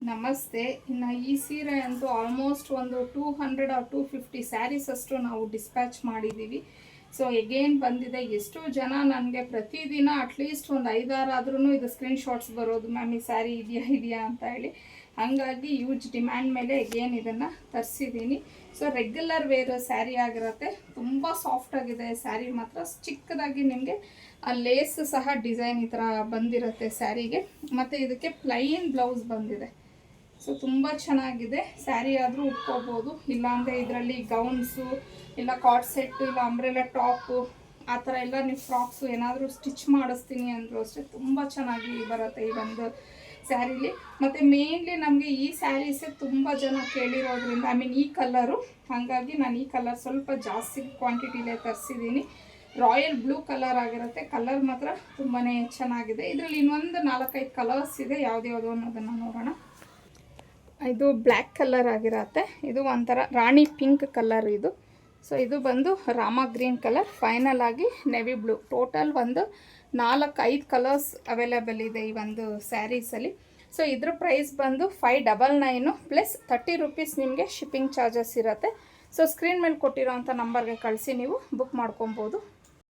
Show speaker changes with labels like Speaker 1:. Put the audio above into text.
Speaker 1: ನಮಸ್ತೆ. ಇನ್ನು ಈ ಸೀರೆ ಅಂತೂ ಆಲ್ಮೋಸ್ಟ್ ಒಂದು 200 ಆರ್ 250 ಸ್ಯಾರೀಸ್ ಅಷ್ಟು ನಾವು ಡಿಸ್ಪ್ಯಾಚ್ ಮಾಡಿದ್ದೀವಿ. ಸೊ ಎಗೇನ್ ಬಂದಿದೆ. ಎಷ್ಟು ಜನ ನನಗೆ ಪ್ರತಿದಿನ ಅಟ್ಲೀಸ್ಟ್ ಒಂದು 5-6 ಆದ್ರೂ ಇದು ಸ್ಕ್ರೀನ್ಶಾಟ್ಸ್ ಬರೋದು, ಮ್ಯಾಮ್ ಈ ಸ್ಯಾರಿ ಇದೆಯಾ ಅಂತ ಹೇಳಿ. ಹಾಗಾಗಿ ಯೂಜ್ ಡಿಮ್ಯಾಂಡ್ ಮೇಲೆ ಎಗೇನ್ ಇದನ್ನು ತರಿಸಿದ್ದೀನಿ. ಸೊ ರೆಗ್ಯುಲರ್ ವೇರ್ ಸ್ಯಾರಿ ಆಗಿರುತ್ತೆ. ತುಂಬ ಸಾಫ್ಟಾಗಿದೆ ಸ್ಯಾರಿ ಮಾತ್ರ. ಚಿಕ್ಕದಾಗಿ ನಿಮಗೆ ಆ ಲೇಸ್ ಸಹ ಡಿಸೈನ್ ಈ ಥರ ಬಂದಿರುತ್ತೆ ಸ್ಯಾರಿಗೆ. ಮತ್ತು ಇದಕ್ಕೆ ಪ್ಲೈನ್ ಬ್ಲೌಸ್ ಬಂದಿದೆ. ಸೊ ತುಂಬ ಚೆನ್ನಾಗಿದೆ. ಸ್ಯಾರಿ ಆದರೂ ಉಟ್ಕೋಬೋದು, ಇಲ್ಲಾಂದರೆ ಇದರಲ್ಲಿ ಗೌನ್ಸು ಇಲ್ಲ ಕಾರ್ಡ್ ಸೆಟ್ಟು ಇಲ್ಲ ಅಂಬ್ರೆಲಾ ಟಾಪು ಆ ಥರ ಎಲ್ಲ ನೀವು ಫ್ರಾಕ್ಸು ಏನಾದರೂ ಸ್ಟಿಚ್ ಮಾಡಿಸ್ತೀನಿ ಅಂದರೂ ಅಷ್ಟೇ ತುಂಬ ಚೆನ್ನಾಗಿ ಬರುತ್ತೆ ಈ ಒಂದು ಸ್ಯಾರೀಲಿ. ಮತ್ತು ಮೇನ್ಲಿ ನಮಗೆ ಈ ಸ್ಯಾರೀಸೇ ತುಂಬ ಜನ ಕೇಳಿರೋದ್ರಿಂದ ಈ ಕಲರು, ಹಾಗಾಗಿ ನಾನು ಈ ಕಲರ್ ಸ್ವಲ್ಪ ಜಾಸ್ತಿ ಕ್ವಾಂಟಿಟಿಲೇ ತರಿಸಿದ್ದೀನಿ. ರಾಯಲ್ ಬ್ಲೂ ಕಲರ್ ಆಗಿರುತ್ತೆ. ಕಲರ್ ಮಾತ್ರ ತುಂಬಾ ಚೆನ್ನಾಗಿದೆ. ಇದರಲ್ಲಿ ಇನ್ನೊಂದು 4-5 ಕಲರ್ಸ್ ಇದೆ, ಯಾವ್ದು ಅನ್ನೋದನ್ನು ನೋಡೋಣ. ಇದು ಬ್ಲ್ಯಾಕ್ ಕಲರ್ ಆಗಿರತ್ತೆ. ಇದು ಒಂಥರ ರಾಣಿ ಪಿಂಕ್ ಕಲರ್ ಇದು. ಸೊ ಇದು ಬಂದು ರಾಮ ಗ್ರೀನ್ ಕಲರ್, ಫೈನಲ್ ಆಗಿ ನೆವಿ ಬ್ಲೂ. ಟೋಟಲ್ ಒಂದು 4-5 ಕಲರ್ಸ್ ಅವೈಲೇಬಲ್ ಇದೆ ಈ ಒಂದು ಸ್ಯಾರೀಸಲ್ಲಿ. ಸೊ ಇದ್ರ ಪ್ರೈಸ್ ಬಂದು 599 ಪ್ಲಸ್ 30 ರೂಪೀಸ್ ನಿಮಗೆ ಶಿಪ್ಪಿಂಗ್ ಚಾರ್ಜಸ್ ಇರುತ್ತೆ. ಸೊ ಸ್ಕ್ರೀನ್ ಮೇಲೆ ಕೊಟ್ಟಿರೋಂಥ ನಂಬರ್ಗೆ ಕಳಿಸಿ ನೀವು ಬುಕ್ ಮಾಡ್ಕೊಬೋದು.